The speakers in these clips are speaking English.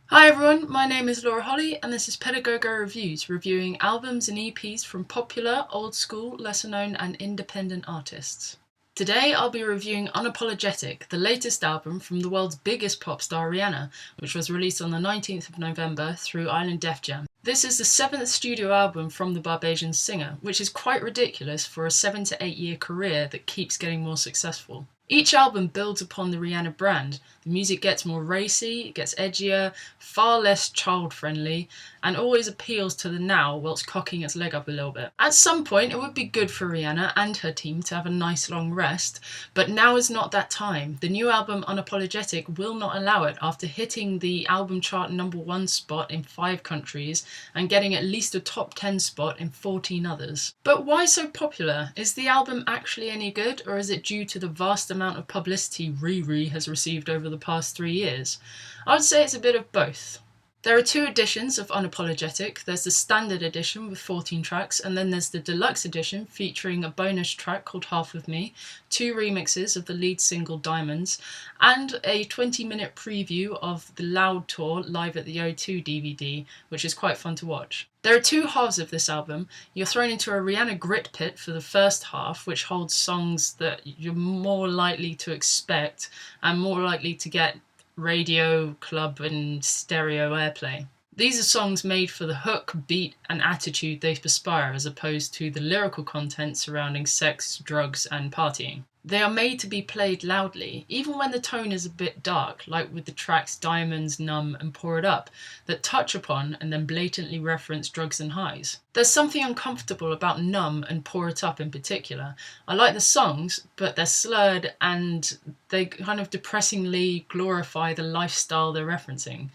Hi everyone, my name is Laura Holly and this is Pedagogo Reviews, reviewing albums and EPs from popular, old school, lesser known and independent artists. Today I'll be reviewing Unapologetic, the latest album from the world's biggest pop star Rihanna, which was released on the 19th of November through Island Def Jam. This is the 7th studio album from the Barbadian singer, which is quite ridiculous for a 7 to 8 year career that keeps getting more successful. Each album builds upon the Rihanna brand. The music gets more racy, it gets edgier, far less child-friendly, and always appeals to the now whilst cocking its leg up a little bit. At some point, it would be good for Rihanna and her team to have a nice long rest, but now is not that time. The new album Unapologetic will not allow it after hitting the album chart #1 spot in 5 countries and getting at least a top 10 spot in 14 others. But why so popular? Is the album actually any good, or is it due to the vast amount of publicity Riri has received over the past 3 years? I would say it's a bit of both. There are 2 editions of Unapologetic. There's the standard edition with 14 tracks, and then there's the deluxe edition featuring a bonus track called Half of Me, 2 remixes of the lead single Diamonds, and a 20-minute preview of the Loud Tour live at the O2 DVD, which is quite fun to watch. There are 2 halves of this album. You're thrown into a Rihanna grit pit for the first half, which holds songs that you're more likely to expect and more likely to get radio, club and stereo airplay. These are songs made for the hook, beat and attitude they perspire, as opposed to the lyrical content surrounding sex, drugs and partying. They are made to be played loudly, even when the tone is a bit dark, like with the tracks Diamonds, Numb and Pour It Up, that touch upon and then blatantly reference drugs and highs. There's something uncomfortable about Numb and Pour It Up in particular. I like the songs, but they're slurred and they kind of depressingly glorify the lifestyle they're referencing.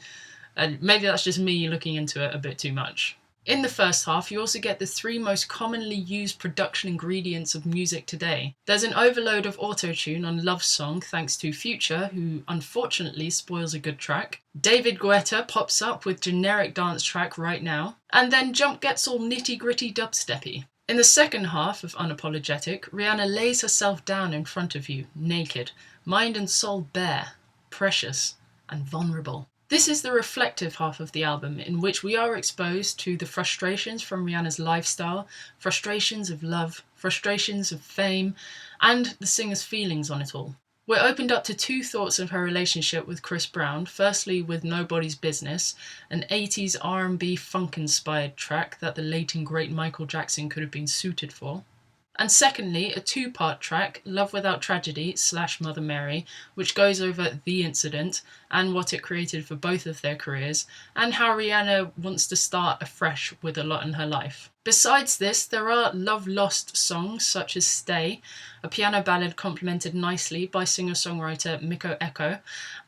And maybe that's just me looking into it a bit too much. In the first half, you also get the 3 most commonly used production ingredients of music today. There's an overload of auto-tune on Love Song thanks to Future, who unfortunately spoils a good track. David Guetta pops up with generic dance track Right Now. And then Jump gets all nitty-gritty dubsteppy. In the second half of Unapologetic, Rihanna lays herself down in front of you, naked, mind and soul bare, precious and vulnerable. This is the reflective half of the album, in which we are exposed to the frustrations from Rihanna's lifestyle, frustrations of love, frustrations of fame, and the singer's feelings on it all. We're opened up to 2 thoughts of her relationship with Chris Brown, firstly with Nobody's Business, an 80s R&B funk-inspired track that the late and great Michael Jackson could have been suited for. And secondly, a 2-part track, Love Without Tragedy / Mother Mary, which goes over the incident and what it created for both of their careers, and how Rihanna wants to start afresh with a lot in her life. Besides this, there are love-lost songs such as Stay, a piano ballad complemented nicely by singer-songwriter Miko Eko,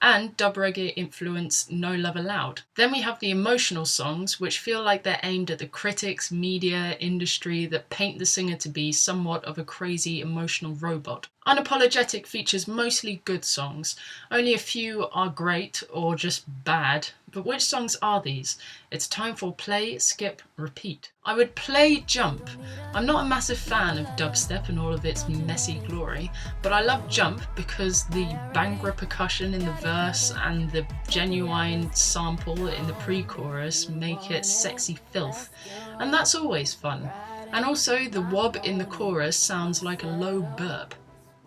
and dub reggae influence No Love Allowed. Then we have the emotional songs, which feel like they're aimed at the critics, media, industry that paint the singer to be somewhat of a crazy emotional robot. Unapologetic features mostly good songs. Only a few are great or just bad. But which songs are these? It's time for play, skip, repeat. I would play Jump. I'm not a massive fan of dubstep and all of its messy glory, but I love Jump because the Bhangra percussion in the verse and the genuine sample in the pre-chorus make it sexy filth, and that's always fun. And also the wob in the chorus sounds like a low burp.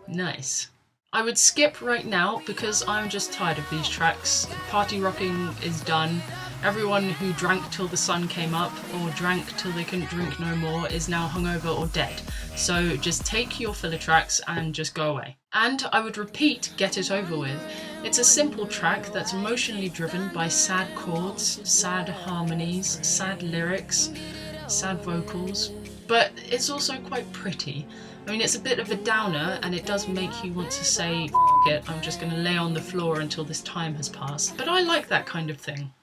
Nice. I would skip Right Now because I'm just tired of these tracks. Party rocking is done. Everyone who drank till the sun came up or drank till they couldn't drink no more is now hungover or dead. So just take your filler tracks and just go away. And I would repeat Get It Over With. It's a simple track that's emotionally driven by sad chords, sad harmonies, sad lyrics, sad vocals, but it's also quite pretty. I mean, it's a bit of a downer and it does make you want to say, F it, I'm just going to lay on the floor until this time has passed. But I like that kind of thing.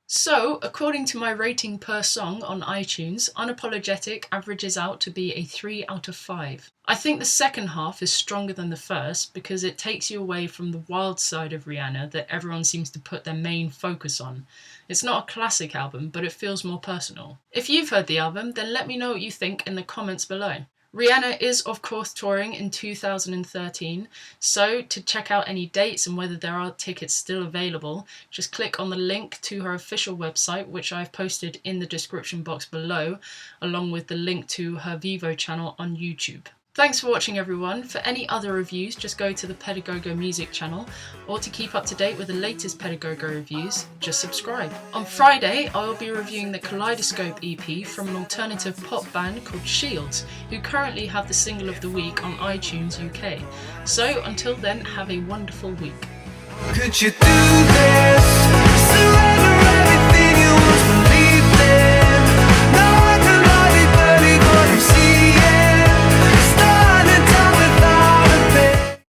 So, according to my rating per song on iTunes, Unapologetic averages out to be a 3 out of 5. I think the second half is stronger than the first because it takes you away from the wild side of Rihanna that everyone seems to put their main focus on. It's not a classic album, but it feels more personal. If you've heard the album, then let me know what you think in the comments below. Rihanna is of course touring in 2013, so to check out any dates and whether there are tickets still available, just click on the link to her official website, which I've posted in the description box below, along with the link to her Vivo channel on YouTube. Thanks for watching everyone. For any other reviews, just go to the Pedagogo Music channel, or to keep up to date with the latest Pedagogo reviews, just subscribe. On Friday, I will be reviewing the Kaleidoscope EP from an alternative pop band called Shields, who currently have the single of the week on iTunes UK. So until then, have a wonderful week. Could you do this?